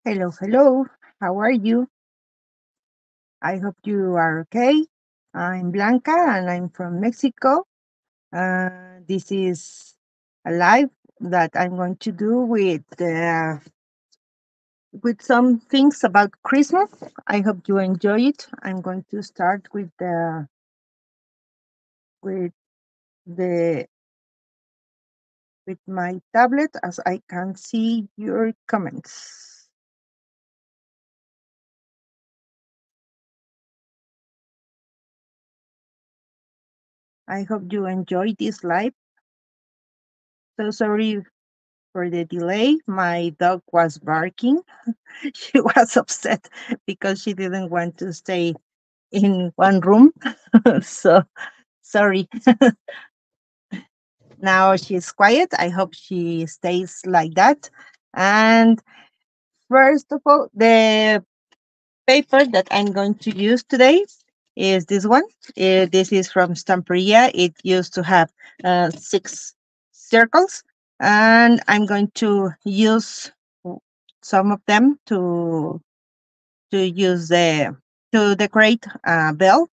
Hello, hello. How are you? I hope you are okay. I'm Blanca and I'm from Mexico. This is a live that I'm going to do with some things about Christmas. I hope you enjoy it. I'm going to start with the with my tablet as I can see your comments. I hope you enjoy this live. So sorry for the delay. My dog was barking. She was upset because she didn't want to stay in one room. So sorry. Now she's quiet. I hope she stays like that. And first of all, the paper that I'm going to use today is this one. This is from Stamperia. It used to have 6 circles, and I'm going to use some of them to decorate a bell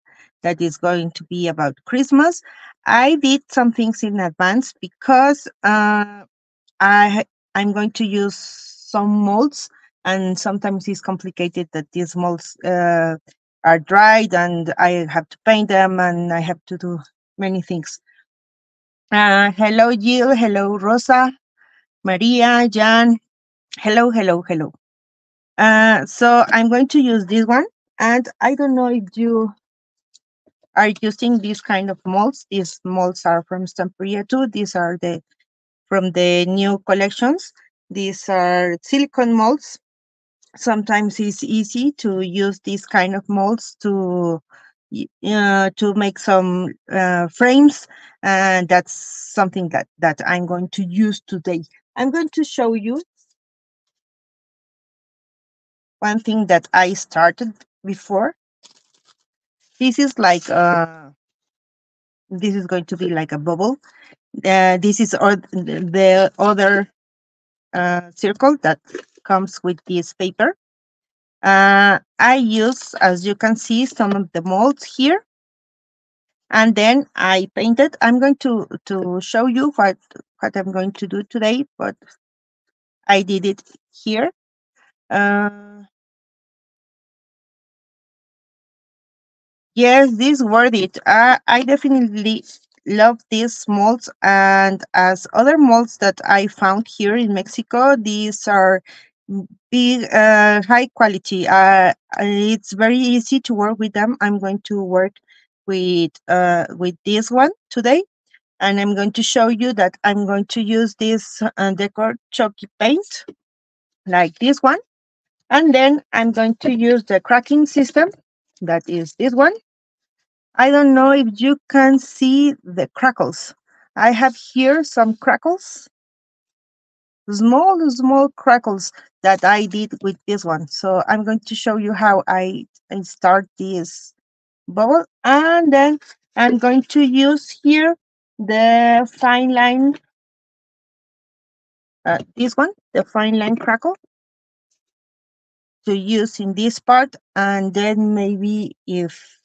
that is going to be about Christmas. I did some things in advance because I'm going to use some molds, and sometimes it's complicated that these molds are dried, and I have to paint them, and I have to do many things. Hello, Jill. Hello, Rosa, Maria, Jan. Hello, hello, hello. So I'm going to use this one, and I don't know if you are using these kind of molds. These molds are from Stamperia too. These are the from the new collections. These are silicone molds. Sometimes it's easy to use these kind of molds to make some frames, and that's something that I'm going to use today. I'm going to show you one thing that I started before. This is like this is going to be like a bubble. This is the other circle that comes with this paper. I use, as you can see, some of the molds here, and then I painted. I'm going to show you what I'm going to do today, but I did it here. Uh, yes, this worth it. I definitely love these molds, and as other molds that I found here in Mexico, these are big, high quality. It's very easy to work with them. I'm going to work with this one today, and I'm going to show you that I'm going to use this decor chalky paint like this one, and then I'm going to use the cracking system that is this one. I don't know if you can see the crackles. I have here some crackles, small crackles that I did with this one. So I'm going to show you how I start this bubble, and then I'm going to use here the fine line, this one, the fine line crackle, to use in this part, and then maybe if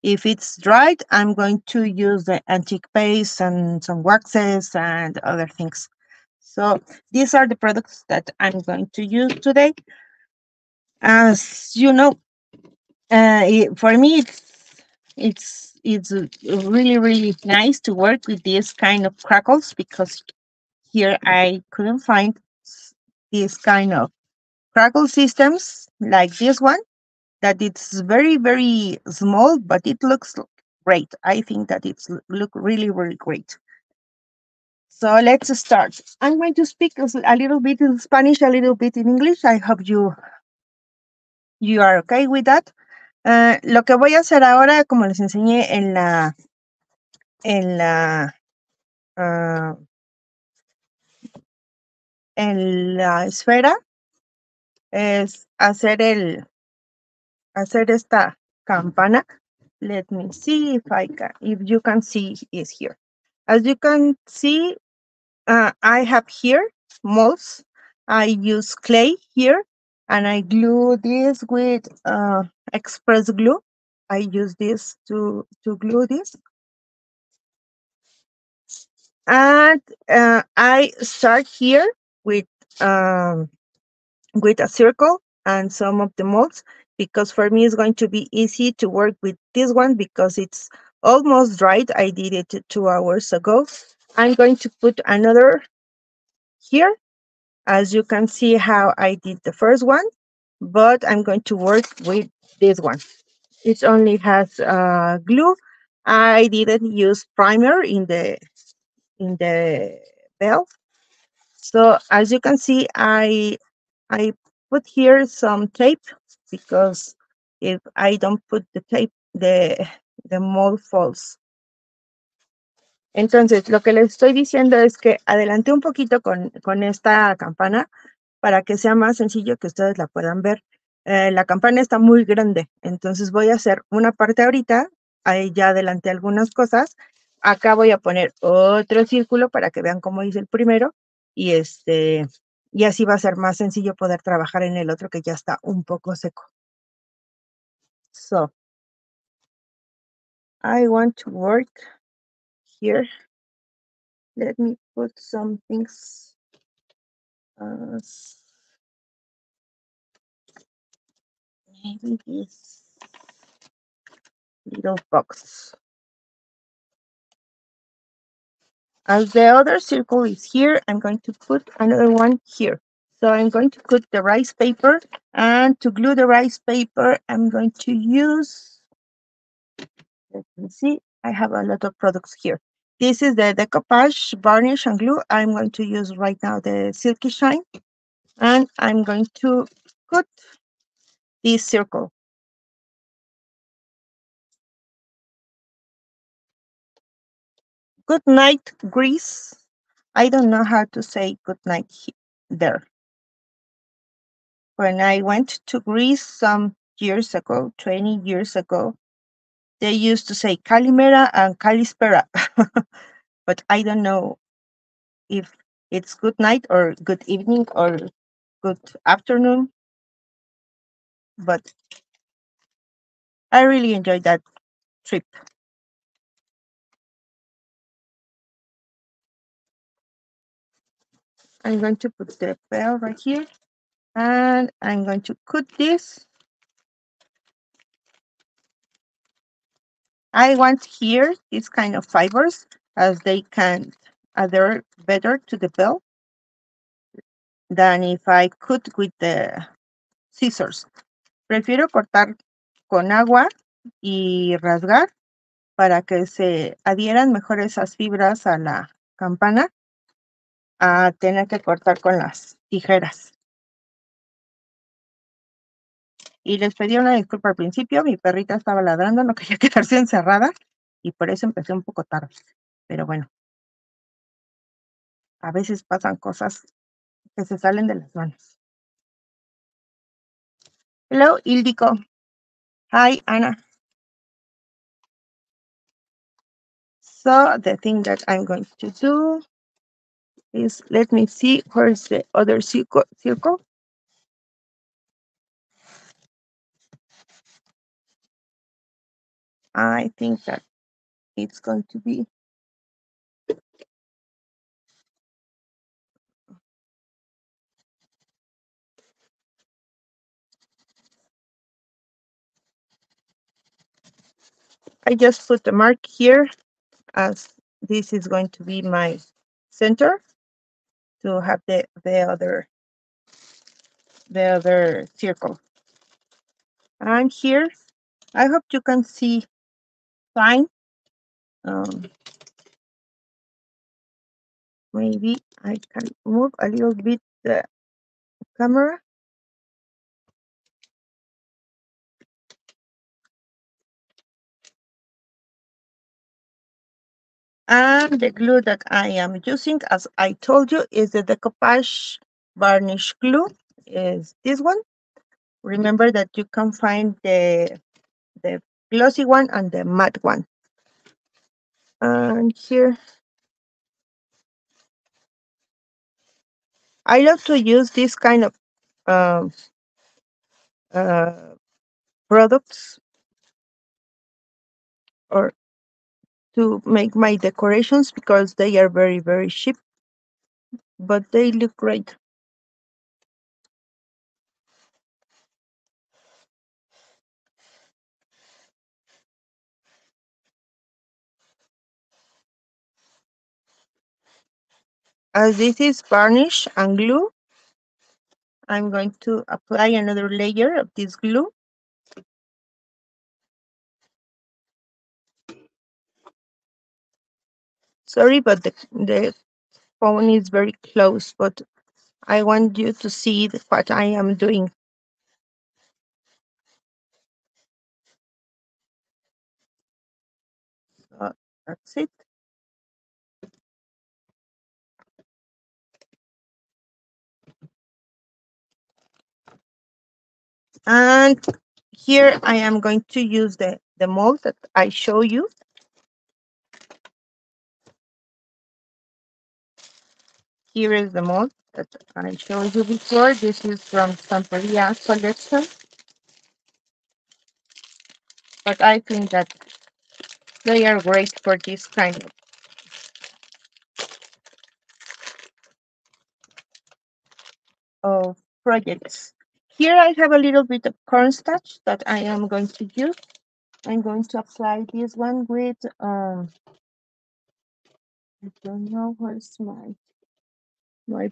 it's dried, I'm going to use the antique paste and some waxes and other things. So these are the products that I'm going to use today. As you know, for me, it's really nice to work with these kind of crackles, because here I couldn't find this kind of crackle systems like this one, that it's very small, but it looks great. I think that it's look really great. So let's start. I'm going to speak a little bit in Spanish, a little bit in English. I hope you are okay with that. Lo que voy a hacer ahora, como les enseñé en la ah, en la esfera, es hacer esta campana. Let me see if you can see is here. As you can see, I have here molds. I use clay here, and I glue this with express glue. I use this to glue this. And I start here with um, with a circle and some of the molds, because for me it's going to be easy to work with this one because it's almost dried. I did it 2 hours ago. I'm going to put another here, as you can see how I did the first one, but I'm going to work with this one. It only has glue. I didn't use primer in the bell. So as you can see, I put here some tape, because if I don't put the tape, the mold falls. Entonces, lo que les estoy diciendo es que adelanté un poquito con esta campana para que sea más sencillo que ustedes la puedan ver. La campana está muy grande, entonces voy a hacer una parte ahorita. Ahí ya adelanté algunas cosas. Acá voy a poner otro círculo para que vean cómo hice el primero, y y así va a ser más sencillo poder trabajar en el otro que ya está un poco seco. So I want to work here. Let me put some things. Maybe this little box. As the other circle is here, I'm going to put another one here. So I'm going to put the rice paper, and to glue the rice paper, I'm going to use, let me see, I have a lot of products here. This is the decoupage varnish and glue. I'm going to use right now the Silky Shine, and I'm going to cut this circle. Good night, Greece. I don't know how to say good night there. When I went to Greece some years ago, 20 years ago, they used to say Kalimera and Kalispera. But I don't know if it's good night or good evening or good afternoon. But I really enjoyed that trip. I'm going to put the bell right here, and I'm going to cut this. I want here these kind of fibers, as they can adhere better to the bell than if I cut with the scissors. Prefiero cortar con agua y rasgar para que se adhieran mejor esas fibras a la campana, a tener que cortar con las tijeras. Y les pedí una disculpa al principio, mi perrita estaba ladrando, no quería quedarse encerrada, y por eso empecé un poco tarde. Pero bueno, a veces pasan cosas que se salen de las manos. Hello, Ildico. Hi, Anna. So the thing that I'm going to do is, let me see, where's the other circle? I think that it's going to be I just put the mark here, as this is going to be my center, to have the other circle. And here, I hope you can see fine. Maybe I can move a little bit the camera. And the glue that I am using, as I told you, is the Decoupage varnish glue, is this one. Remember that you can find the glossy one and the matte one. And here, I love to use this kind of uh, products or to make my decorations because they are very, very cheap, but they look great. As this is varnish and glue, I'm going to apply another layer of this glue. Sorry, but the phone is very close, but I want you to see what I am doing. That's it. And here I am going to use the mold that I show you. Here is the mold that I showed you before. This is from Santeria collection. But I think that they are great for this kind of projects. Here I have a little bit of cornstarch that I am going to use. I'm going to apply this one with I don't know where's my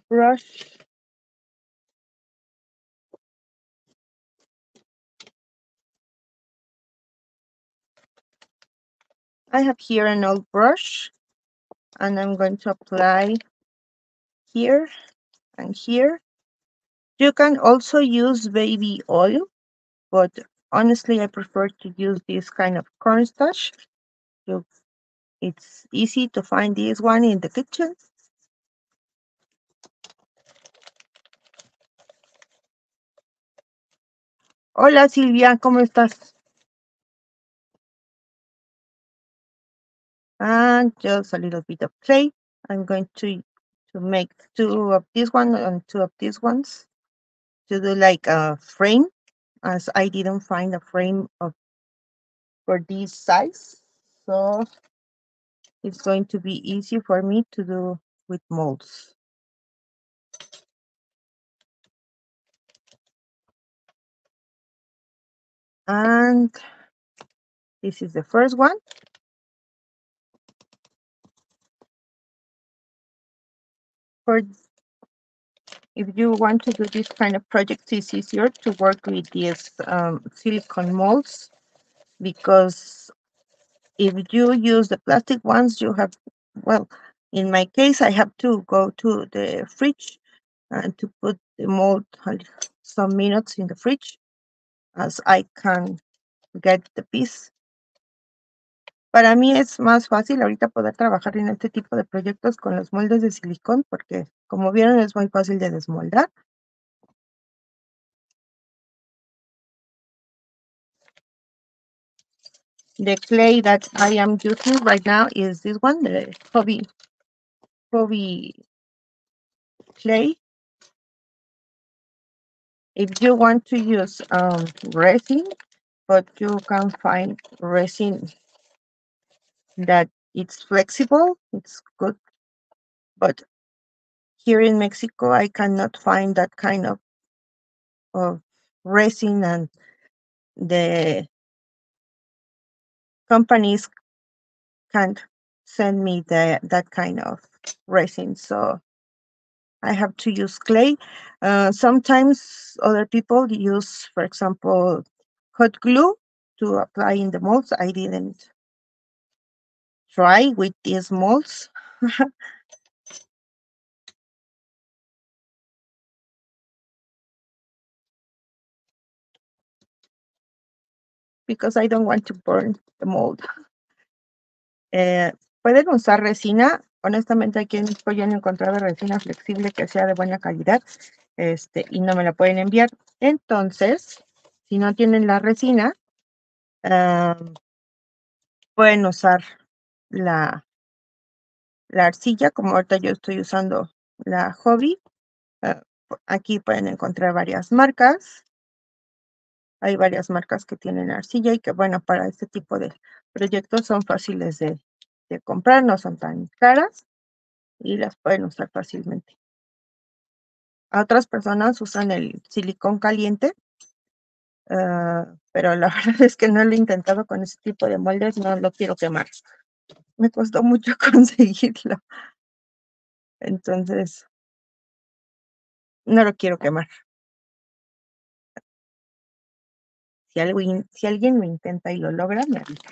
brush. I have here an old brush and I'm going to apply here and here. You can also use baby oil, but honestly I prefer to use this kind of cornstarch. So it's easy to find this one in the kitchen. Hola Silvia, ¿cómo estás? And just a little bit of clay. I'm going to make two of this one and two of these ones to do like a frame, as I didn't find a frame for this size. So it's going to be easy for me to do with molds. And this is the first one. For if you want to do this kind of project, it's easier to work with these silicone molds because if you use the plastic ones, you have, well, in my case, I have to go to the fridge and to put the mold some minutes in the fridge as I can get the piece. Para mí es más fácil ahorita poder trabajar en este tipo de proyectos con los moldes de silicón porque, como vieron, es muy fácil de desmoldar. The clay that I am using right now is this one, the hobby clay. If you want to use resin, but you can find resin that it's flexible, it's good. But here in Mexico, I cannot find that kind of resin, and the companies can't send me that kind of resin. So I have to use clay. Sometimes other people use, for example, hot glue to apply in the molds. I didn't try with these molds. Because I don't want to burn the mold. Pueden usar resina. Honestamente, aquí en México yo no he encontrado resina flexible que sea de buena calidad, y no me la pueden enviar. Entonces, si no tienen la resina, pueden usar la arcilla, como ahorita yo estoy usando la Hobby. Aquí pueden encontrar varias marcas. Hay varias marcas que tienen arcilla y que, bueno, para este tipo de proyectos son fáciles de comprar, no son tan caras y las pueden usar fácilmente. Otras personas usan el silicón caliente, pero la verdad es que no lo he intentado con ese tipo de moldes, no lo quiero quemar. Me costó mucho conseguirlo, entonces no lo quiero quemar. Si alguien lo intenta y lo logra, me avisa.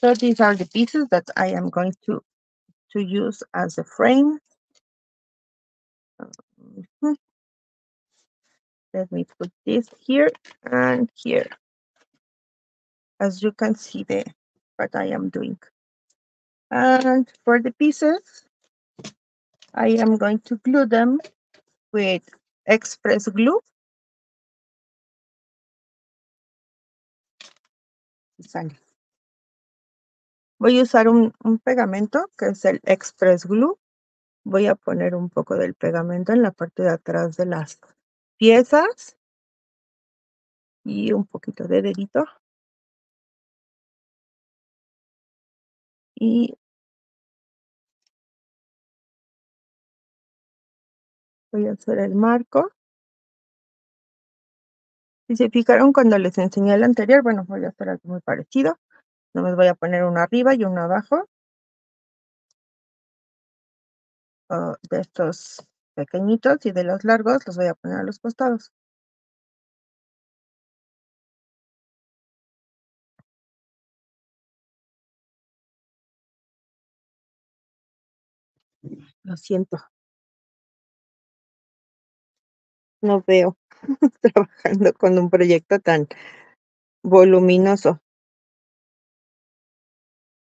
So these are the pieces that I am going to use as a frame. Let me put this here and here. As you can see what I am doing. And for the pieces, I am going to glue them with express glue. Voy a usar un pegamento que es el express glue. Voy a poner un poco del pegamento en la parte de atrás de las piezas y un poquito de dedito. Y voy a hacer el marco. Si se fijaron cuando les enseñé el anterior, bueno, voy a hacer algo muy parecido. Nomás voy a poner uno arriba y uno abajo. De estos pequeñitos, y de los largos los voy a poner a los costados. Lo siento. No veo trabajando con un proyecto tan voluminoso.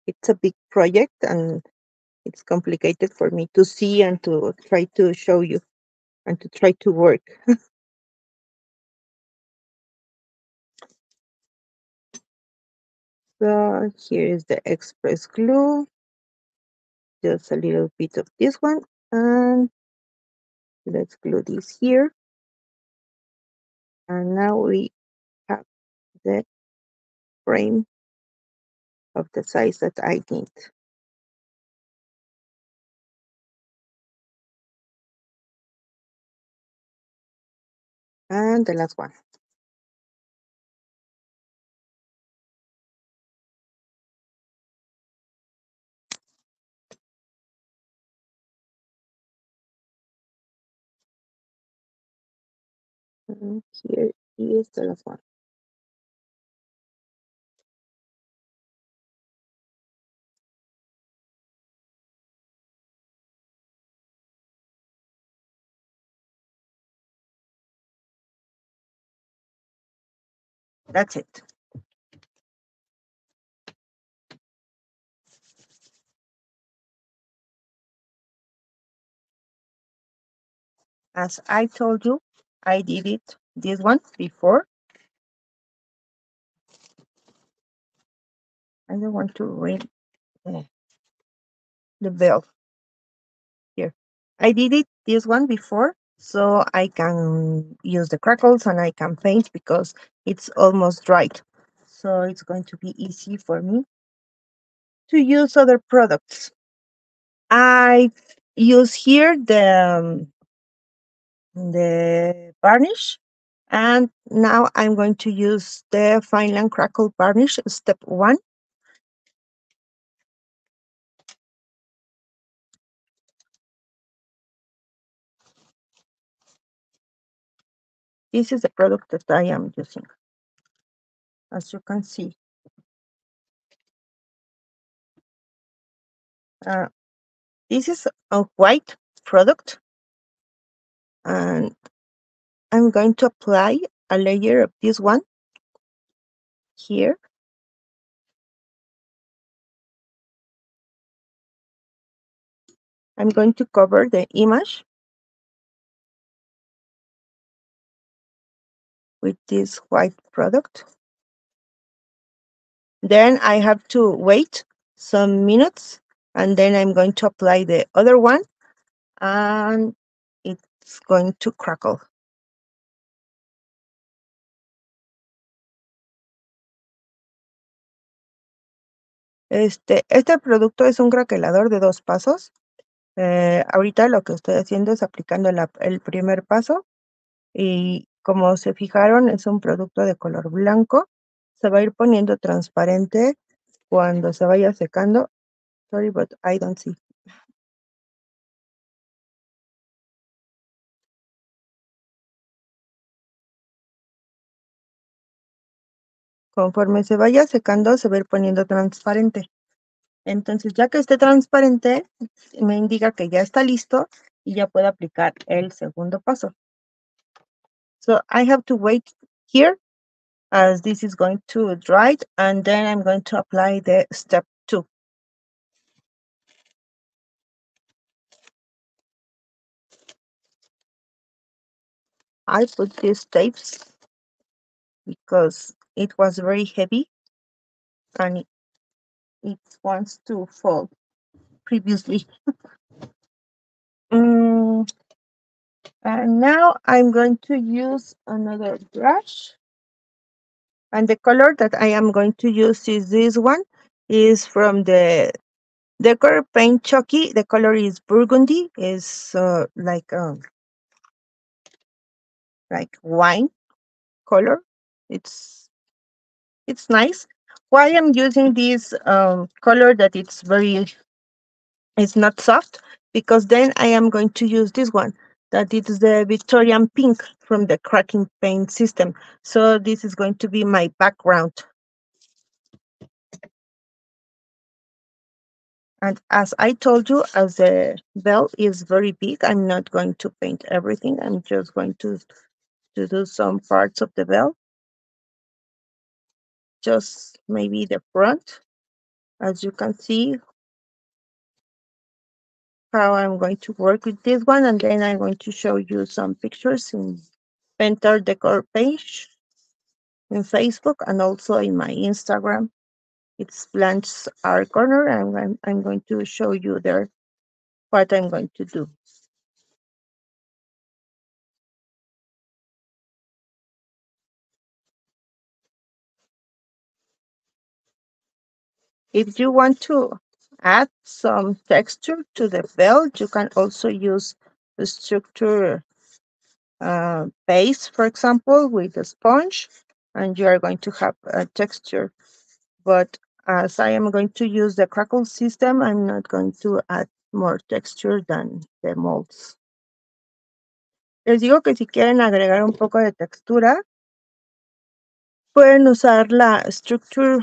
It's a big project and it's complicated for me to see and to try to show you and to try to work. So here is the express glue. Just a little bit of this one, and let's glue this here. And now we have the frame of the size that I need. And the last one. And here is the last one. That's it. As I told you, I did it this one before. I don't want to read the bell here. I did it this one before, so I can use the crackles and I can paint because it's almost dried. So it's going to be easy for me to use other products. I use here the varnish, and now I'm going to use the fine line crackle varnish step 1. This is the product that I am using, as you can see. This is a white product, and I'm going to apply a layer of this one here. I'm going to cover the image with this white product. Then I have to wait some minutes, and then I'm going to apply the other one, and it it's going to crackle. Este producto es un craquelador de 2 pasos. Ahorita lo que estoy haciendo es aplicando el primer paso y como se fijaron es un producto de color blanco. Se va a ir poniendo transparente cuando se vaya secando. Sorry, but I don't see. Conforme se vaya secando, se va a ir poniendo transparente. Entonces, ya que esté transparente, me indica que ya está listo y ya puedo aplicar el segundo paso. So I have to wait here as this is going to dry and then I'm going to apply the step 2. I put these tapes because it was very heavy and it wants to fall previously. And now I'm going to use another brush. And the color that I am going to use is this one. Is from the Decoratőr paint Chucky. The color is burgundy. Is like wine color. It's nice. Why I'm using this color that it's not soft, because then I am going to use this one that it is the Victorian pink from the cracking paint system. So this is going to be my background. And as I told you, as the bell is very big, I'm not going to paint everything. I'm just going to do some parts of the bell. Just maybe the front. As you can see how I'm going to work with this one. And then I'm going to show you some pictures in Pentacolor Decor page in Facebook and also in my Instagram. It's Blanca's Art Corner. I'm going to show you there what I'm going to do. If you want to add some texture to the bell, you can also use the structure base, for example, with a sponge, and you are going to have a texture. But as I am going to use the crackle system, I'm not going to add more texture than the molds. Les digo que si quieren agregar un poco de textura, pueden usar la structure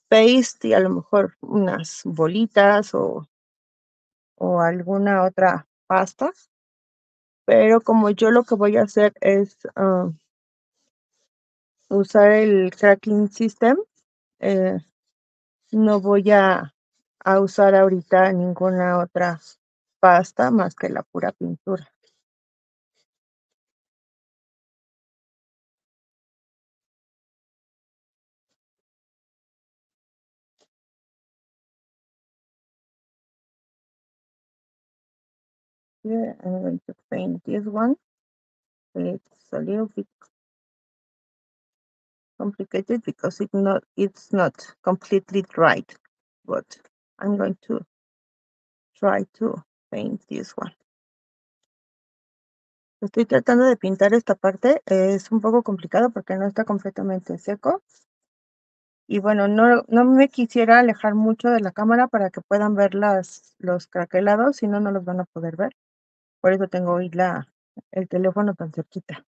paste y a lo mejor unas bolitas o alguna otra pasta. Pero como yo lo que voy a hacer es usar el cracking system, no voy a usar ahorita ninguna otra pasta más que la pura pintura. Here I'm going to paint this one. It's a little bit complicated because it's not completely dried, but I'm going to try to paint this one. Estoy tratando de pintar esta parte, es un poco complicado porque no está completamente seco. Y bueno, no me quisiera alejar mucho de la cámara para que puedan ver los craquelados, si no, no los van a poder ver. Por eso tengo hoy el teléfono tan cerquita.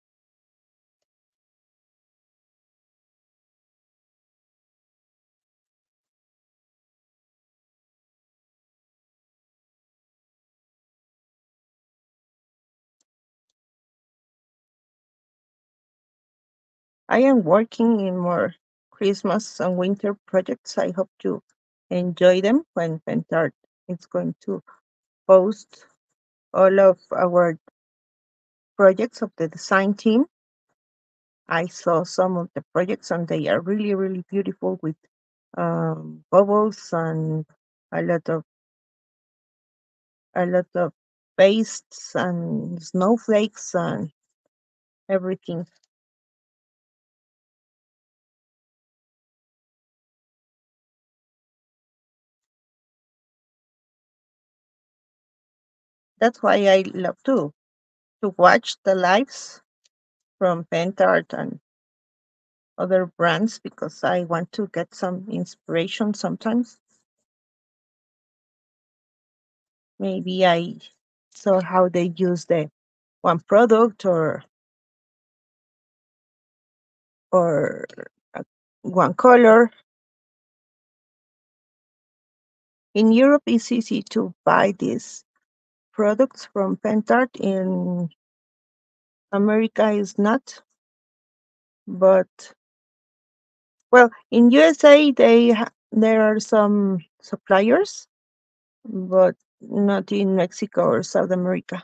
I am working in more Christmas and winter projects. I hope to enjoy them when Pentart is going to post all of our projects of the design team. I saw some of the projects and they are really, really beautiful with bubbles and a lot of pastes and snowflakes and everything. That's why I love to watch the lives from Pentart and other brands because I want to get some inspiration sometimes. Maybe I saw how they use the one product or one color. In Europe, it's easy to buy these products from Pentart. In America, is not. But well, in USA, there are some suppliers, but not in Mexico or South America.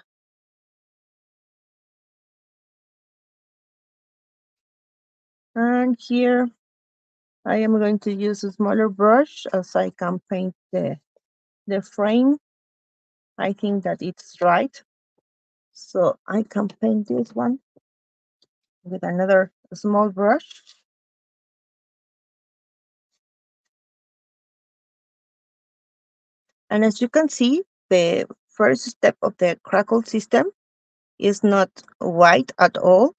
And here I am going to use a smaller brush as I can paint the frame. I think that it's right. So I can paint this one with another small brush. And as you can see, the first step of the crackle system is not white at all.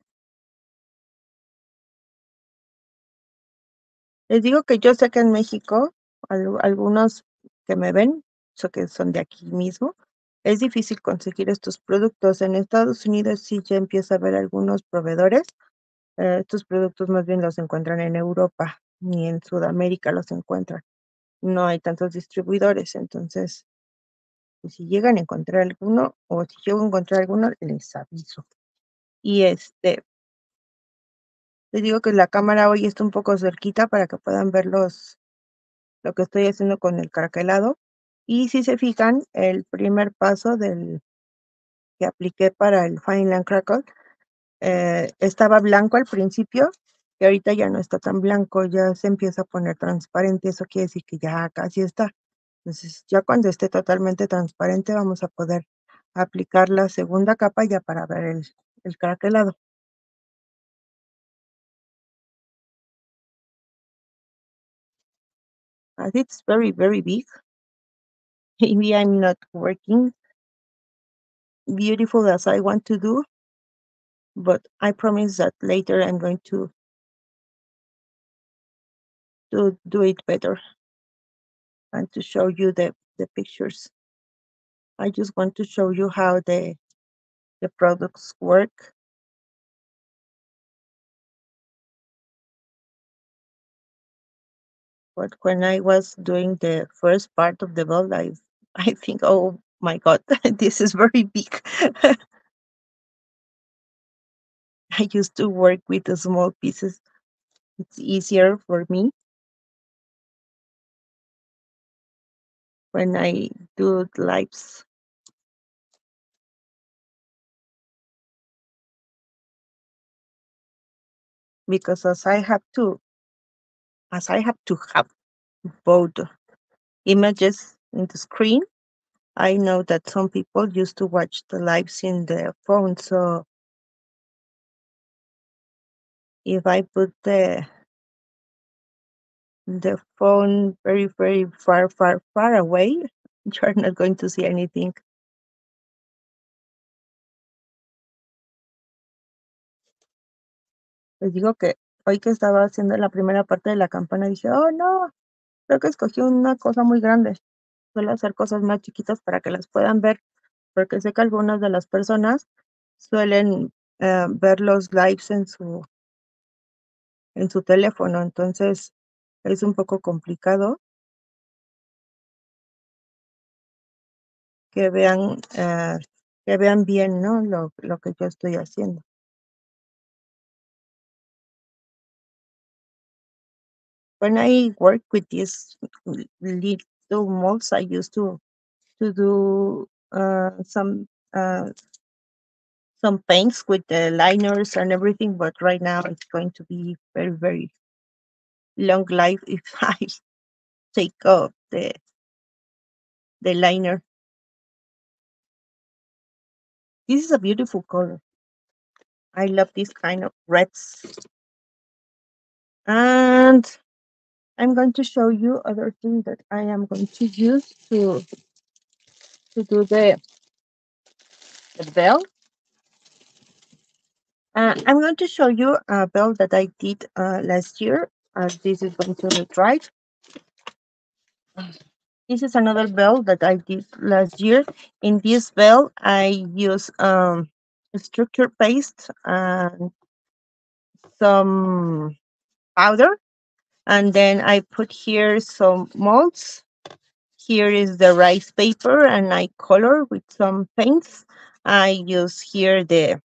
Les digo que yo sé que en México, algunos que me ven, que son de aquí mismo, es difícil conseguir estos productos. En Estados Unidos sí ya empieza a haber algunos proveedores. Estos productos más bien los encuentran en Europa, ni en Sudamérica los encuentran. No hay tantos distribuidores, entonces, pues, si llegan a encontrar alguno o si llego a encontrar alguno, les aviso. Y les digo que la cámara hoy está un poco cerquita para que puedan ver lo que estoy haciendo con el craquelado. Y si se fijan, el primer paso que apliqué para el Fine Line Crackle estaba blanco al principio y ahorita ya no está tan blanco, ya se empieza a poner transparente. Eso quiere decir que ya casi está. Entonces, ya cuando esté totalmente transparente, vamos a poder aplicar la segunda capa ya para ver el craquelado. As it's very, very big, maybe I'm not working beautiful as I want to do, but I promise that later I'm going to do it better and to show you the pictures. I just want to show you how the products work. But when I was doing the first part of the build, I think, oh my God, this is very big. I used to work with the small pieces. It's easier for me when I do lives. Because as I have to have both images in the screen, I know that some people used to watch the lives in the phone. So if I put the phone very, very far, far, far away, you're not going to see anything. Les digo que hoy que estaba haciendo la primera parte de la campana, dije, oh no, creo que escogí una cosa muy grande. Suelo hacer cosas más chiquitas para que las puedan ver, porque sé que algunas de las personas suelen ver los lives en su teléfono, entonces es un poco complicado que vean, que vean bien, ¿no? Lo que yo estoy haciendo. When I work with these little molds, I used to do some paints with the liners and everything, but right now it's going to be very, very long life if I take off the liner. This is a beautiful color. I love this kind of reds. And I'm going to show you other things that I am going to use to do the bell. I'm going to show you a bell that I did last year. This is going to look right. This is another bell that I did last year. In this bell, I use structure paste and some powder, and then I put here some molds. Here is the rice paper, and I color with some paints. I use here the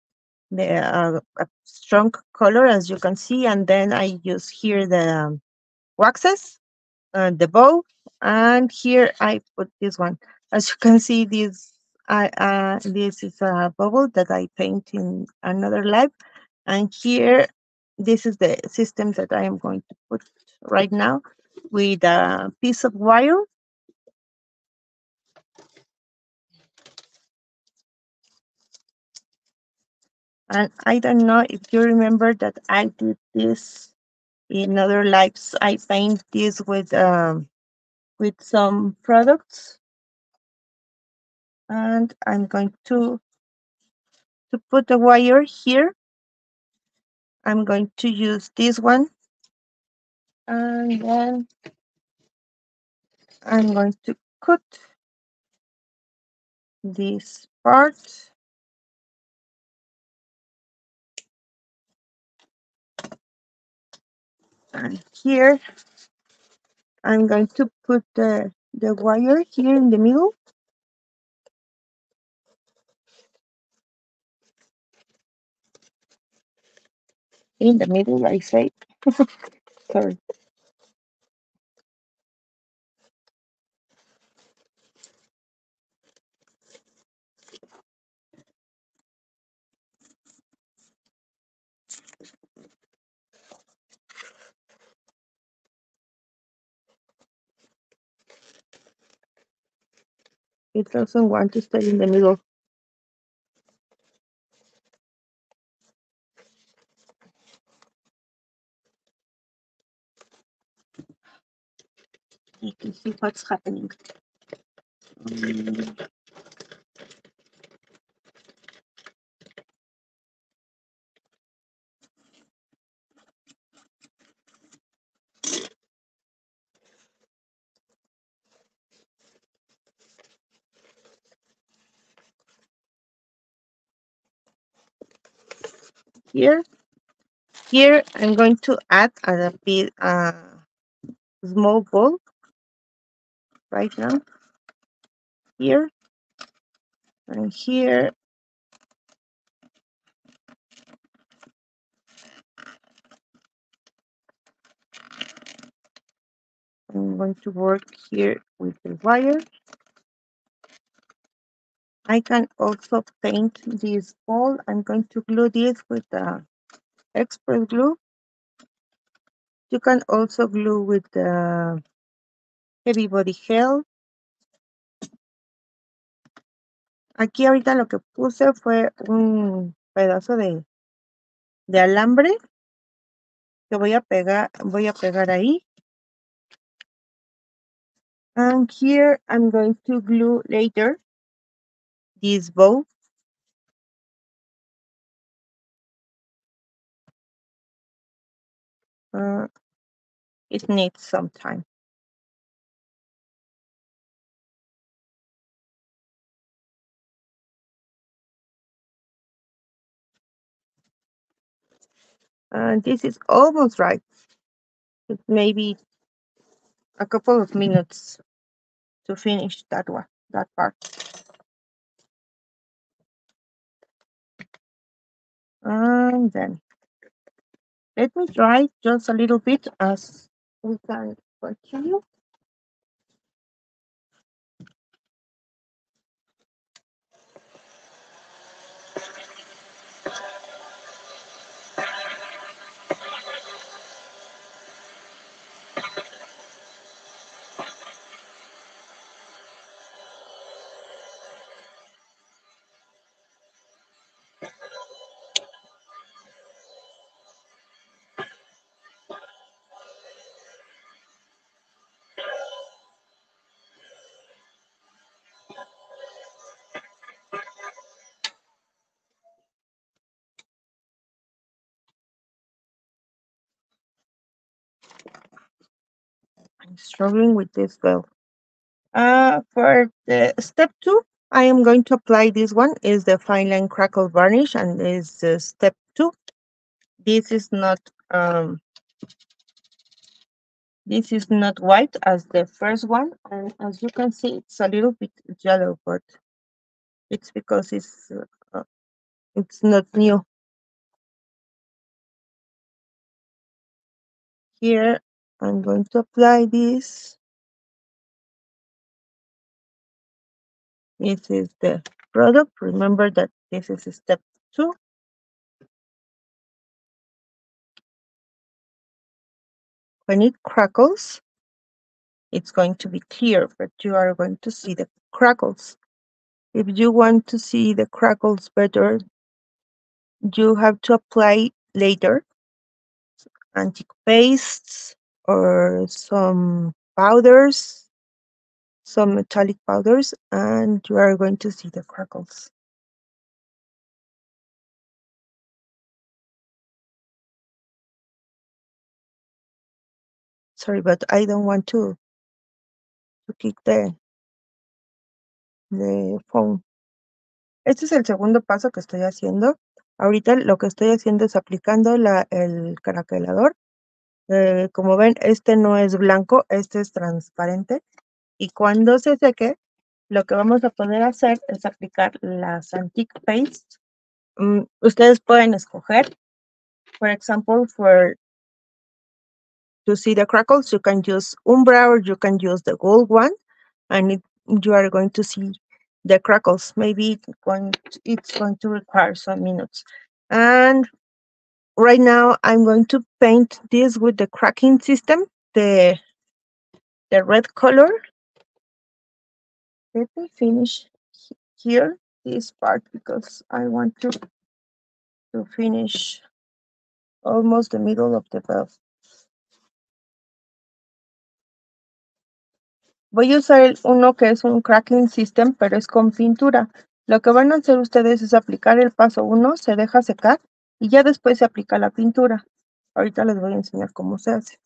a strong color, as you can see, and then I use here the waxes, the bow, and here I put this one. As you can see, this is a bubble that I paint in another lab, and here this is the system that I am going to put right now with a piece of wire. And I don't know if you remember that I did this in other lives. I paint this with some products, and I'm going to put the wire here. I'm going to use this one, and then I'm going to cut this part. And here I'm going to put the wire here in the middle. In the middle, I say. Sorry. It doesn't want to stay in the middle. You can see what's happening. Here, I'm going to add a bit small ball right now. Here and here. I'm going to work here with the wire. I can also paint this ball. I'm going to glue this with the express glue. You can also glue with the heavy body gel. Aquí ahorita lo que puse fue un pedazo de alambre que voy a pegar ahí. And here I'm going to glue later this bow. It needs some time. And this is almost right. It maybe a couple of minutes to finish that one, that part. And then let me try just a little bit as we can continue. struggling with this bell. For the step 2, I am going to apply this one is the fine line crackle varnish, and is step 2. This is not white as the first one, and as you can see, it's a little bit yellow, but it's because it's not new. Here, I'm going to apply this. This is the product. Remember that this is step 2. When it crackles, it's going to be clear, but you are going to see the crackles. If you want to see the crackles better, you have to apply later antique pastes or some powders, some metallic powders, and you are going to see the crackles. Sorry, but I don't want to kick the phone. Este es el segundo paso que estoy haciendo. Ahorita lo que estoy haciendo es aplicando el craquelador. Como ven, este no es blanco, este es transparente. Y cuando se seque, lo que vamos a poder hacer es aplicar las antique pastes. Ustedes pueden escoger, for example, to see the crackles, you can use Umbra or you can use the gold one, and you are going to see the crackles. Maybe it's going to require some minutes. And right now I'm going to paint this with the cracking system, the red color. Let me finish here this part because I want to finish almost the middle of the bell. Voy a usar uno que es un cracking system, pero es con pintura. Lo que van a hacer ustedes es aplicar el paso 1, se deja secar y ya después se aplica la pintura. Ahorita les voy a enseñar cómo se hace.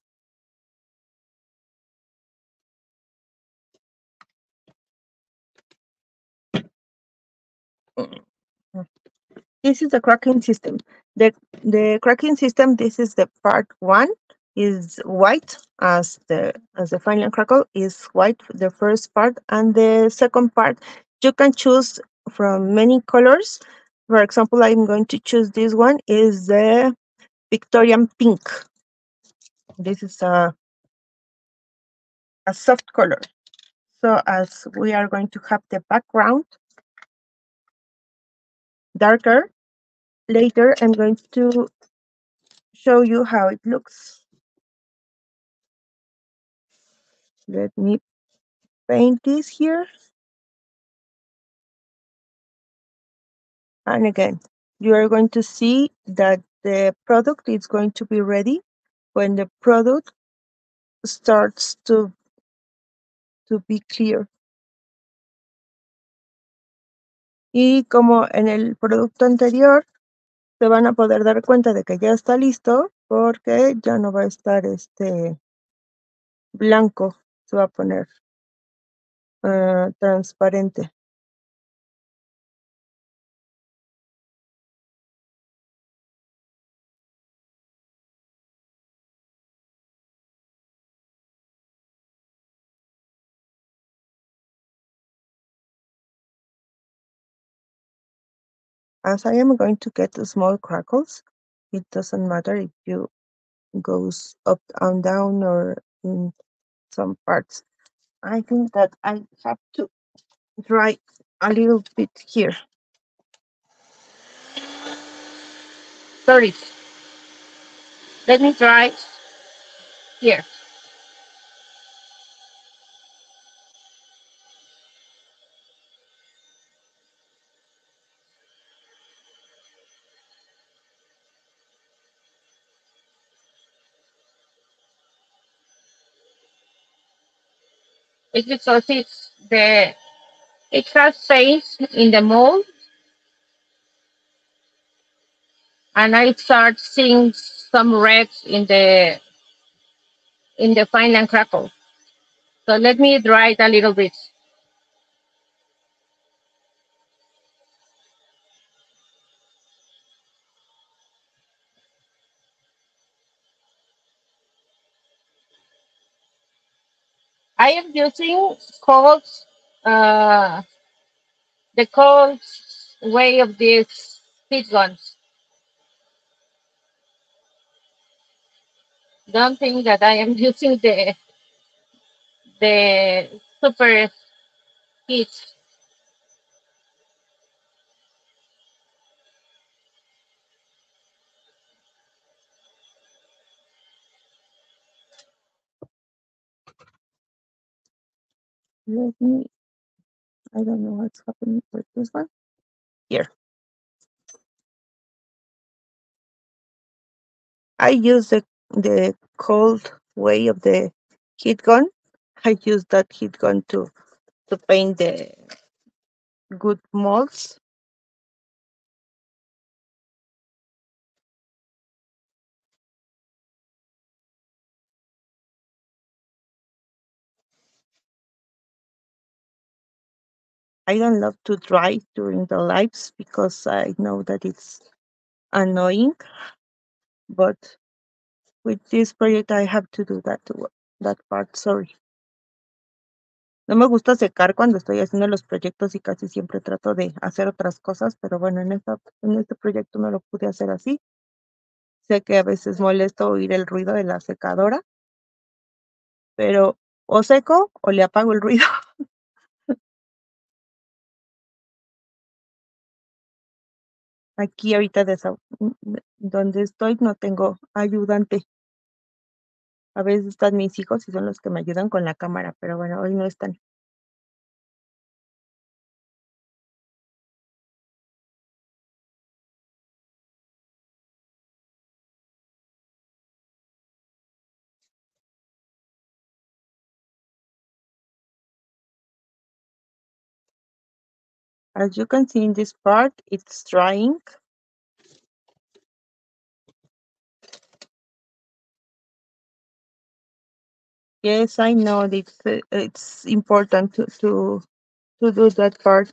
This is the cracking system. The cracking system, this is the part 1, is white as the fine line crackle is white, the first part, and the second part you can choose from many colors. For example, I'm going to choose this one is the Victorian pink. This is a soft color. So as we are going to have the background darker, later I'm going to show you how it looks. Let me paint this here. And again, you are going to see that the product is going to be ready when the product starts to be clear. Y como en el producto anterior, se van a poder dar cuenta de que ya está listo porque ya no va a estar blanco, se va a poner transparente. As I am going to get small crackles, it doesn't matter if you goes up and down or in some parts. I think that I have to dry a little bit here. Sorry. Let me dry here. It's because it has space in the mold, and I start seeing some reds in the fine line crackle. So let me dry it a little bit. I am using cold, uh, the cold way of this heat guns. Don't think that I am using the super heat. Let me, I don't know what's happening with this one. Here. I use the cold way of the heat gun. I use that heat gun to paint the good molds. I don't love to dry during the lives because I know that it's annoying, but with this project I have to do that part, sorry. No me gusta secar cuando estoy haciendo los proyectos y casi siempre trato de hacer otras cosas, pero bueno, en este proyecto no lo pude hacer así. Sé que a veces molesto oír el ruido de la secadora, pero o seco o le apago el ruido. Aquí ahorita donde estoy no tengo ayudante. A veces están mis hijos y son los que me ayudan con la cámara, pero bueno, hoy no están. As you can see in this part, it's drying. Yes, I know it's important to do that part.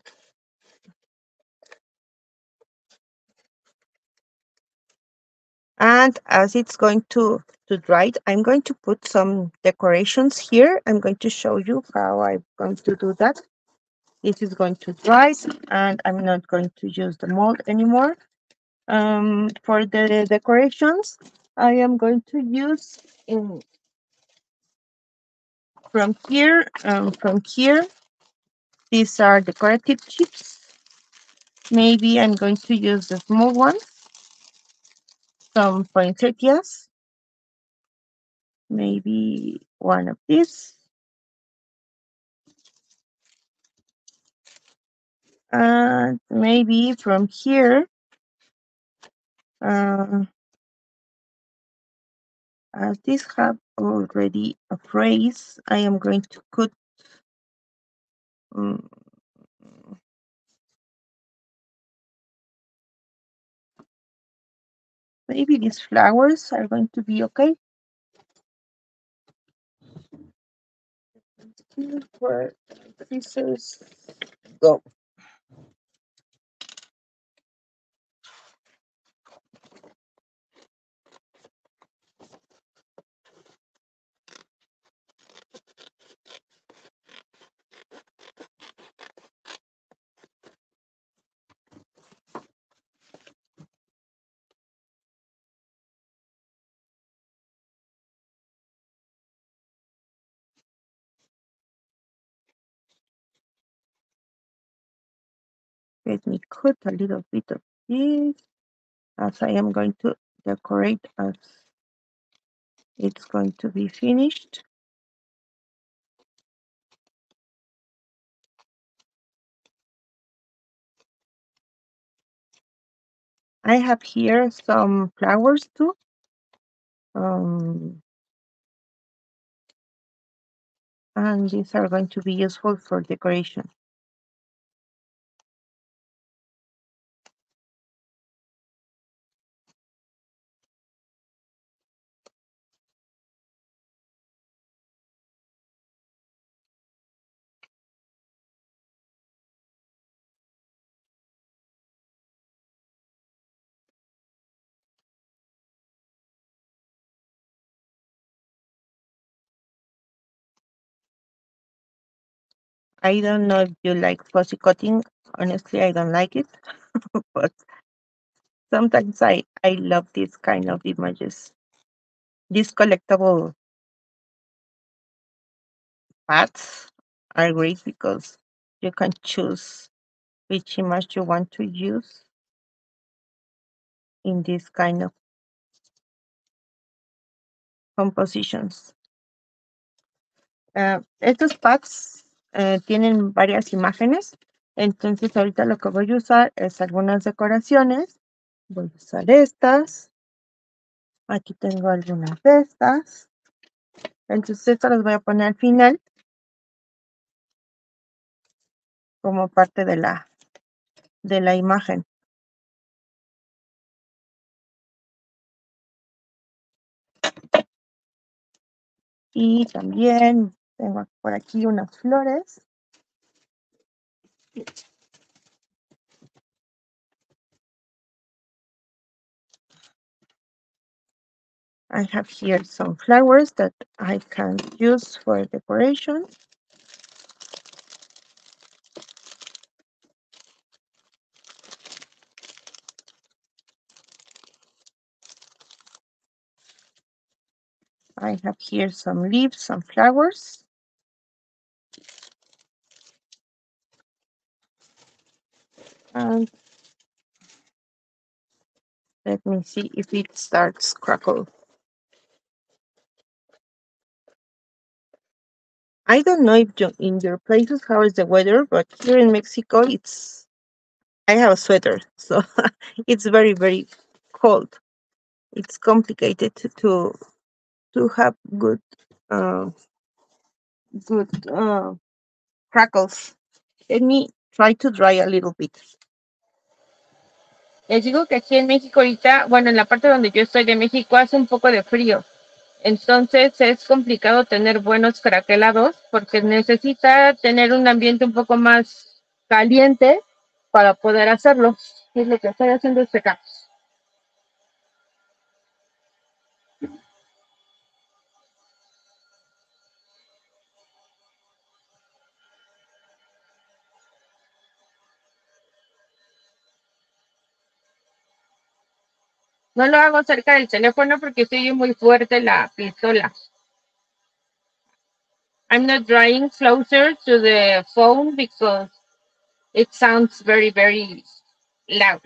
And as it's going to dry, I'm going to put some decorations here. I'm going to show you how I'm going to do that. This is going to dry, and I'm not going to use the mold anymore. For the decorations, I am going to use from here. These are decorative chips. Maybe I'm going to use the small ones, some poinsettias, maybe one of these, and maybe from here, as these have already a phrase, I am going to put maybe these flowers are going to be okay. Where pieces go. Let me cut a little bit of this as I am going to decorate as it's going to be finished. I have here some flowers too. And these are going to be useful for decoration. I don't know if you like fussy cutting. Honestly, I don't like it, but sometimes I love this kind of images. These collectible pads are great because you can choose which image you want to use in this kind of compositions. Estos packs tienen varias imágenes, entonces ahorita lo que voy a usar es algunas decoraciones. Voy a usar estas. Aquí tengo algunas de estas. Entonces estas las voy a poner al final como parte de la imagen. Y también tengo por aquí unas flores. I have here some flowers that I can use for decoration. I have here some leaves, some flowers. And let me see if it starts crackle. I don't know if in your places how is the weather, but here in Mexico I have a sweater, so it's very, very cold. It's complicated to have uh, good crackles. Let me try to dry a little bit. Les digo que aquí en México ahorita, bueno, en la parte donde yo estoy de México hace un poco de frío. Entonces es complicado tener buenos craquelados porque necesita tener un ambiente un poco más caliente para poder hacerlo. Y lo que estoy haciendo es secar. No lo hago cerca del teléfono porque sigue muy fuerte la pistola. I'm not drying closer to the phone because it sounds very, very loud.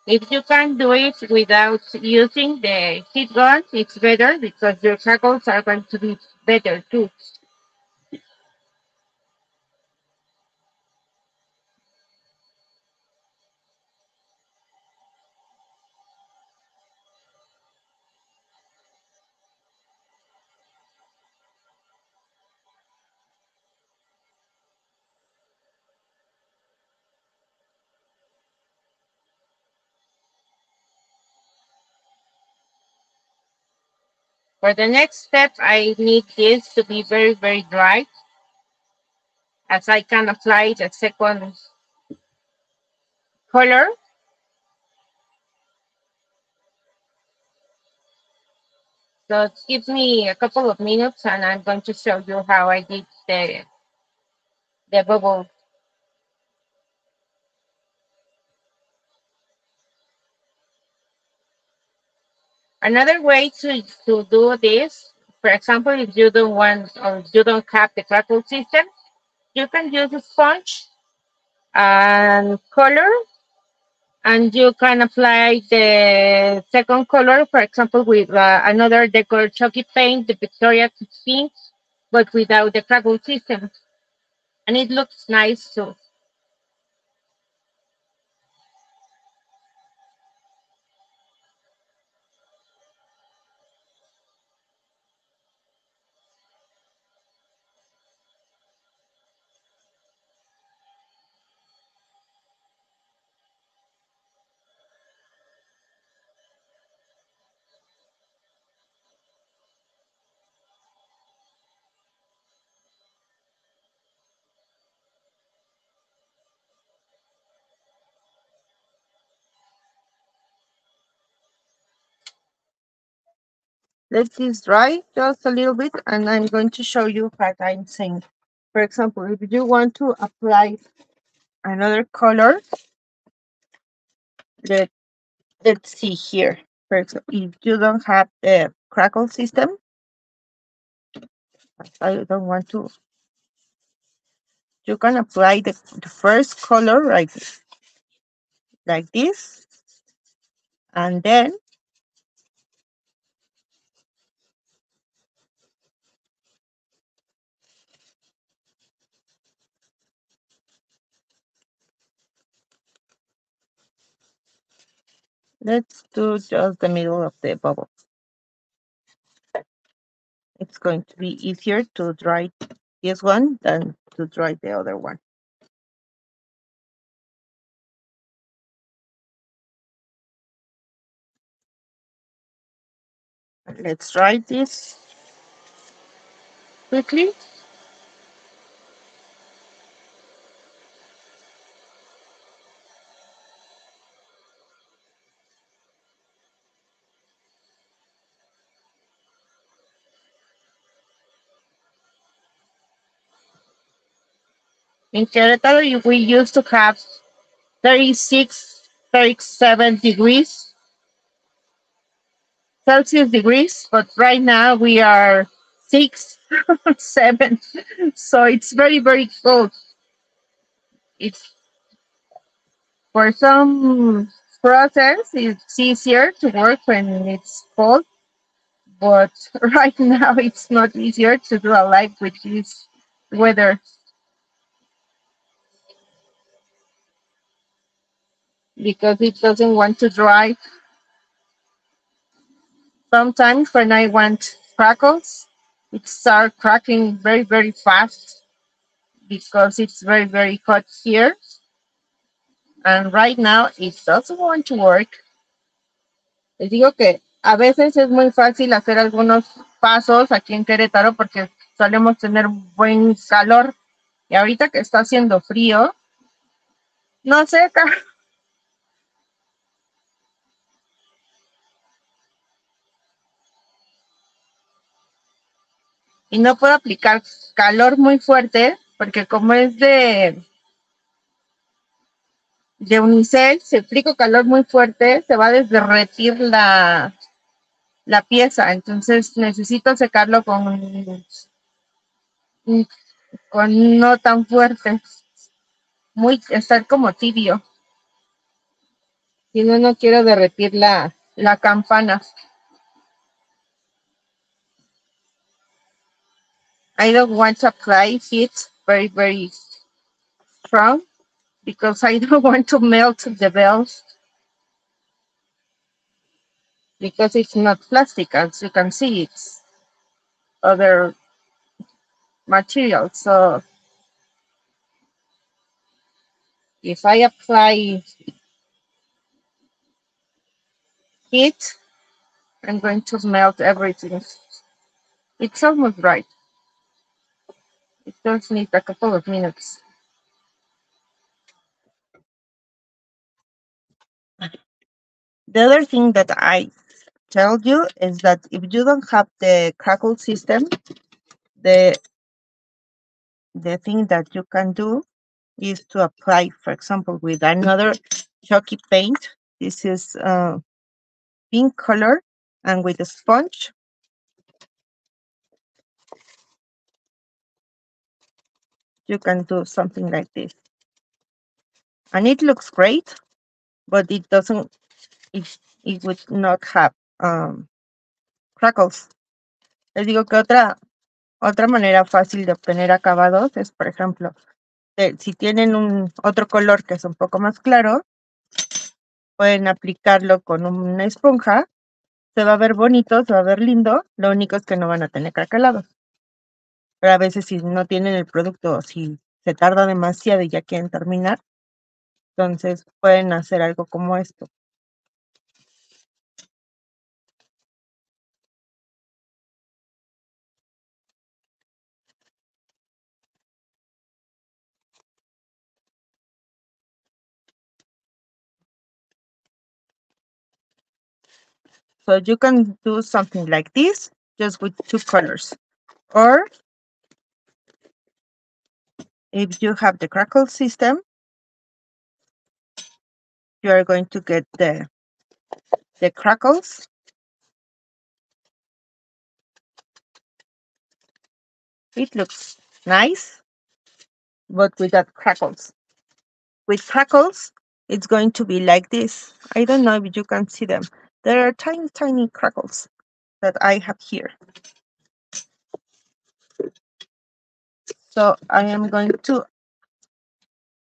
If you can do it without using the heat gun, it's better because your crackles are going to be better too. For the next step, I need this to be very, very dry as I can apply the second color. So it gives me a couple of minutes and I'm going to show you how I did the bubble. Another way to do this, for example, if you don't want or you don't have the crackle system, you can use a sponge and color, and you can apply the second color, for example, with another Dekoratőr paint, the Victoria 16, but without the crackle system, and it looks nice too. Let this dry just a little bit, and I'm going to show you what I'm saying. For example, if you want to apply another color, let, let's see here. For example, if you don't have the crackle system, I don't want to, you can apply the first color like this, and then let's do just the middle of the bubble. It's going to be easier to dry this one than to dry the other one. Let's try this quickly. In Querétaro, we used to have 36, 37 degrees Celsius degrees, but right now we are 6, 7. So it's very, very cold. It's for some process, it's easier to work when it's cold, but right now it's not easier to do a live with this weather because it doesn't want to dry. Sometimes when I want crackles, it starts cracking very, very fast because it's very, very hot here. And right now it doesn't want to work. Les digo que a veces es muy fácil hacer algunos pasos aquí en Querétaro porque solemos tener buen calor. Y ahorita que está haciendo frío, no seca. Y no puedo aplicar calor muy fuerte porque como es de unicel, si aplico calor muy fuerte, se va a derretir la pieza. Entonces necesito secarlo con no tan fuerte. Estar como tibio. Si no, no quiero derretir la campana. I don't want to apply heat very, very strong because I don't want to melt the bells because it's not plastic, as you can see, it's other material. So if I apply heat, I'm going to melt everything. It's almost right. It just needs a couple of minutes. The other thing that I tell you is that if you don't have the crackle system, the thing that you can do is to apply, for example, with another chalky paint. This is pink color. And with a sponge, you can do something like this. And it looks great, but it doesn't, it would not have crackles. Les digo que otra manera fácil de obtener acabados es, por ejemplo, si tienen otro color que es un poco más claro, pueden aplicarlo con una esponja. Se va a ver bonito, se va a ver lindo. Lo único es que no van a tener craquelados. Pero a veces si no tienen el producto o si se tarda demasiado y ya quieren terminar, entonces pueden hacer algo como esto. So you can do something like this, just with two colors. Or if you have the crackle system, you are going to get the crackles. It looks nice, but without crackles. With crackles, it's going to be like this. I don't know if you can see them. There are tiny, tiny crackles that I have here. So I am going to,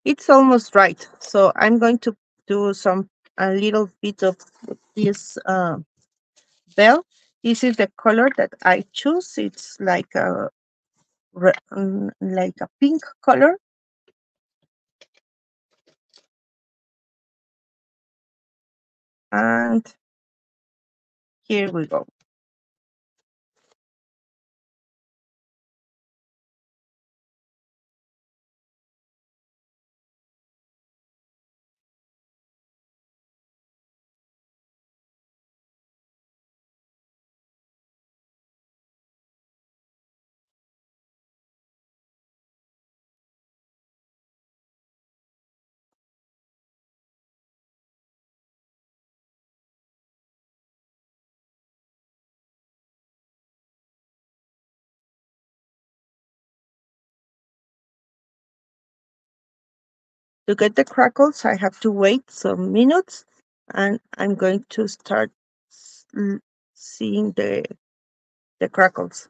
it's almost right. So I'm going to do a little bit of this bell. This is the color that I choose. It's like a pink color. And here we go. To get the crackles, I have to wait some minutes, and I'm going to start seeing the crackles.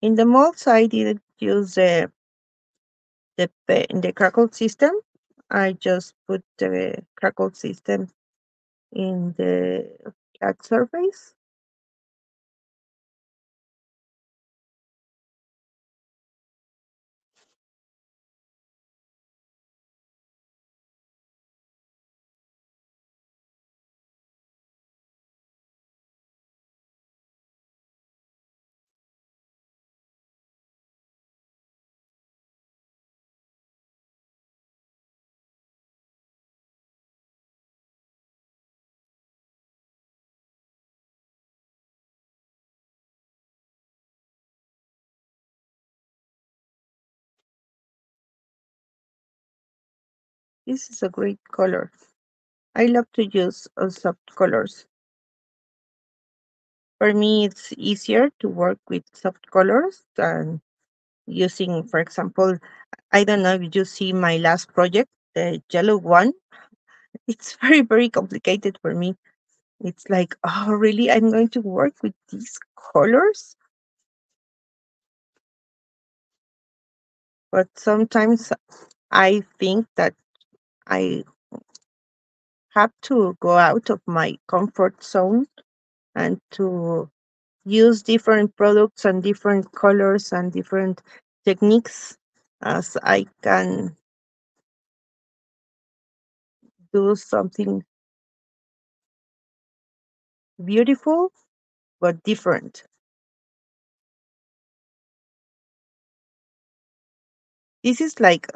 In the molds, I didn't use the crackle system. I just put the crackle system in the flat surface. This is a great color. I love to use soft colors. For me, it's easier to work with soft colors than using, for example, I don't know if you see my last project, the yellow one. It's very, very complicated for me. It's like, oh, really? I'm going to work with these colors? But sometimes I think that I have to go out of my comfort zone and to use different products and different colors and different techniques as I can do something beautiful but different. This is like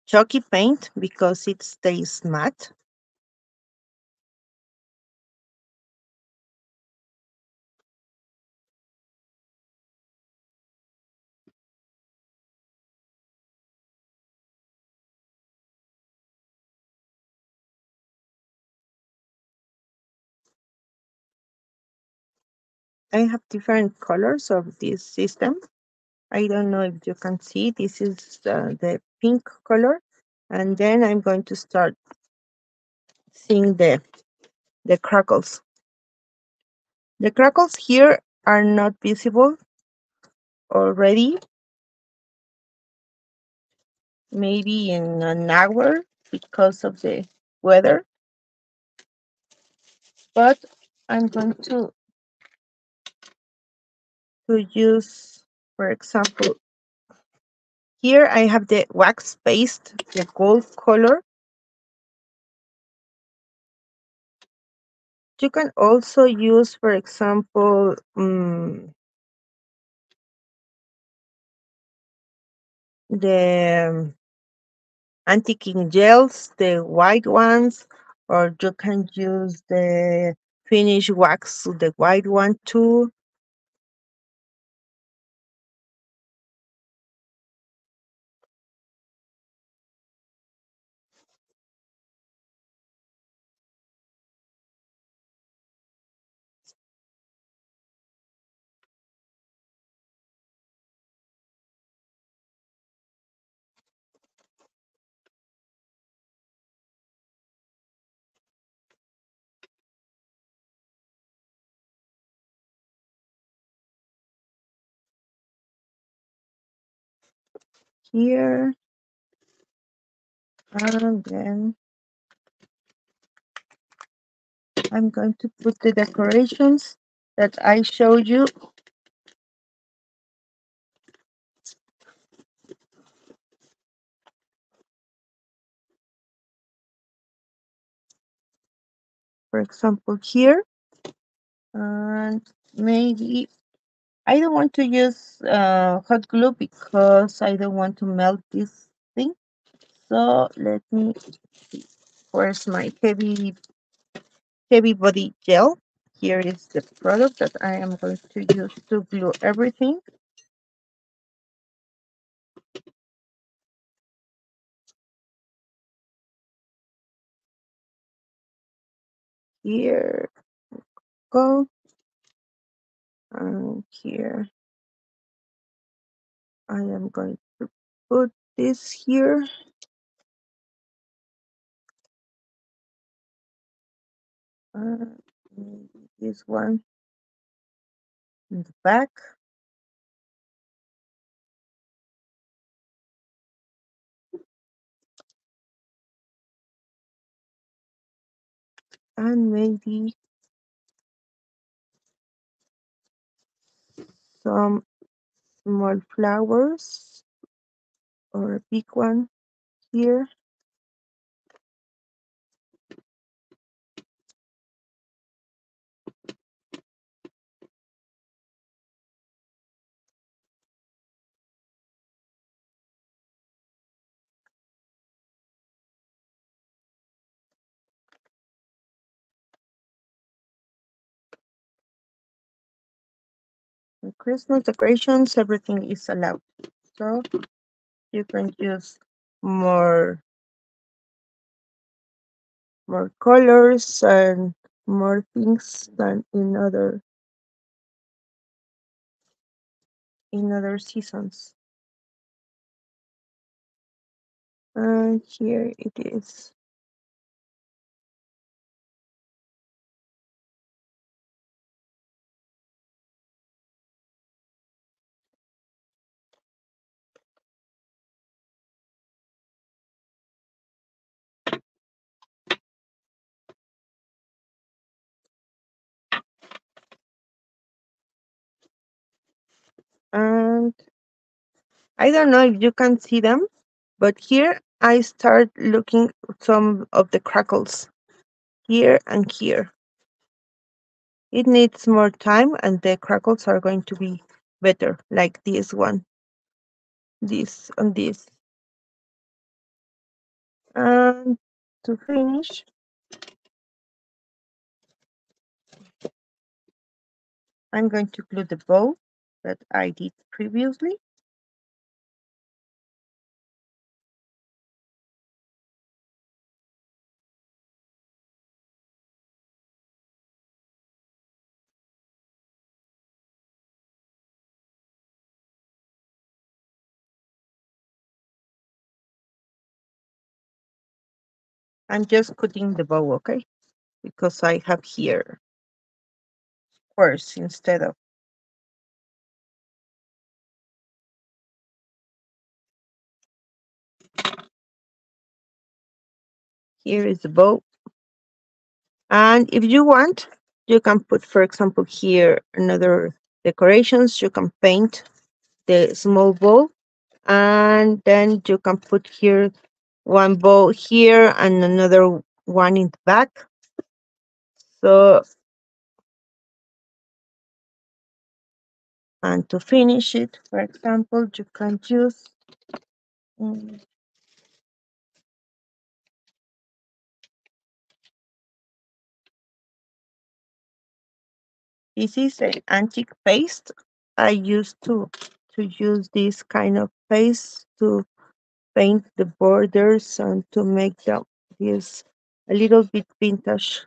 chalky paint because it stays matte. I have different colors of this system. I don't know if you can see. This is the pink color, and then I'm going to start seeing the crackles. The crackles here are not visible already, maybe in an hour because of the weather, but I'm going to use, for example, here I have the wax paste, the gold color. You can also use, for example, the antiquing gels, the white ones, or you can use the finish wax, the white one too. Here, and then I'm going to put the decorations that I showed you. For example, here, and maybe I don't want to use hot glue because I don't want to melt this thing. So let me see. Where's my heavy body gel? Here is the product that I am going to use to glue everything. Here go, and here I am going to put this here. Uh, this one in the back. And maybe some small flowers or a big one here. For Christmas decorations, everything is allowed. So you can use more colors and more things than in other seasons. And here it is. And I don't know if you can see them, but here I start looking some of the crackles here and here. It needs more time and the crackles are going to be better, like this one, this and this. And to finish, I'm going to glue the bow that I did previously. I'm just cutting the bow, okay? Because I have here squares instead of. Here is the bow. And if you want, you can put, for example, here another decorations. You can paint the small bow, and then you can put here one bow here and another one in the back. So, and to finish it, for example, you can use mm, this is an antique paste. I used to use this kind of paste to paint the borders and to make them this a little bit vintage.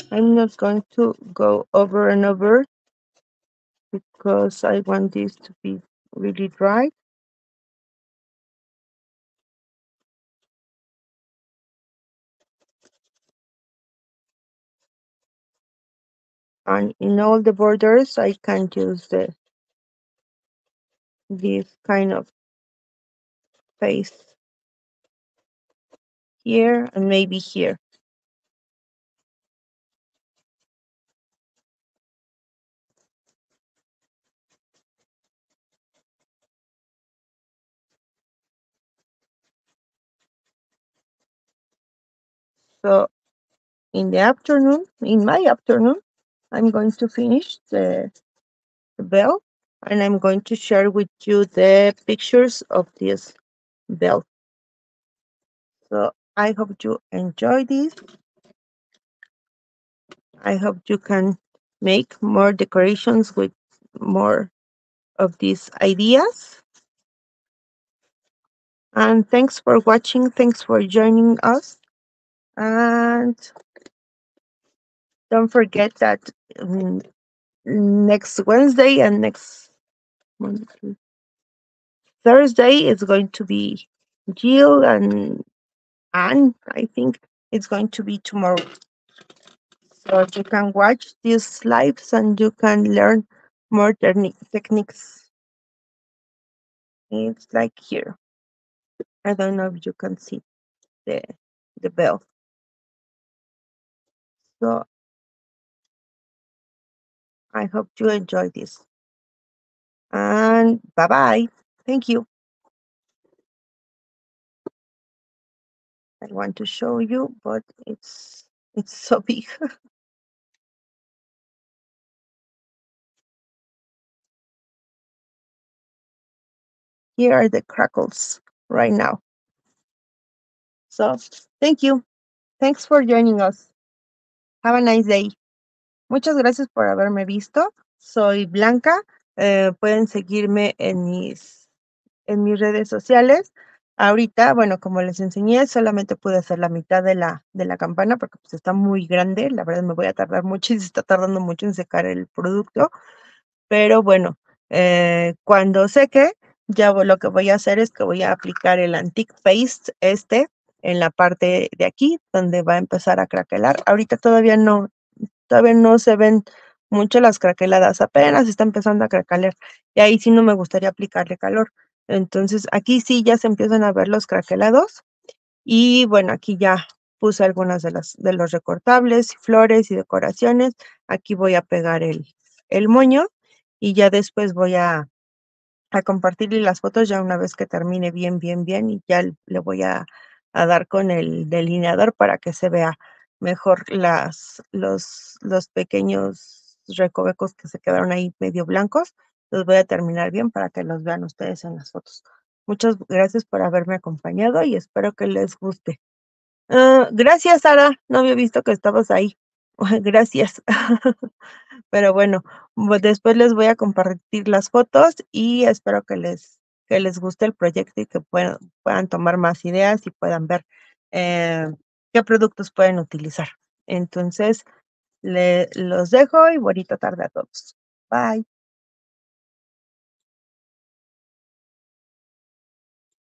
I'm not going to go over and over because I want this to be really dry. And in all the borders, I can use this kind of paste here and maybe here. So in my afternoon, I'm going to finish the bell, and I'm going to share with you the pictures of this bell. So I hope you enjoy this. I hope you can make more decorations with more of these ideas. And thanks for watching. Thanks for joining us. And don't forget that next Wednesday and next Thursday is going to be Jill and Anne. I think it's going to be tomorrow. So you can watch these lives and you can learn more techniques. It's like here. I don't know if you can see the bell. So I hope you enjoy this. And bye bye. Thank you. I want to show you, but it's so big. Here are the crackles right now. So thank you. Thanks for joining us. Have a nice day. Muchas gracias por haberme visto. Soy Blanca. Pueden seguirme en mis redes sociales. Ahorita, bueno, como les enseñé, solamente pude hacer la mitad de la campana porque pues está muy grande. La verdad me voy a tardar mucho y se está tardando mucho en secar el producto. Pero bueno, cuando seque, lo que voy a hacer es que voy a aplicar el antique paste en la parte de aquí, donde va a empezar a craquelar. Ahorita todavía no se ven mucho las craqueladas, apenas está empezando a craquelar. Y ahí sí no me gustaría aplicarle calor. Entonces aquí sí ya se empiezan a ver los craquelados. Y bueno, aquí ya puse algunas de los recortables, flores y decoraciones. Aquí voy a pegar el moño y ya después voy a compartirle las fotos ya una vez que termine bien y ya le voy a dar con el delineador para que se vea mejor los pequeños recovecos que se quedaron ahí medio blancos. Los voy a terminar bien para que los vean ustedes en las fotos. Muchas gracias por haberme acompañado y espero que les guste. Gracias, Sara. No había visto que estabas ahí. Gracias. Pero bueno, después les voy a compartir las fotos y espero que les guste el proyecto y que puedan tomar más ideas y puedan ver qué productos pueden utilizar. Entonces, los dejo y bonita tarde a todos. Bye.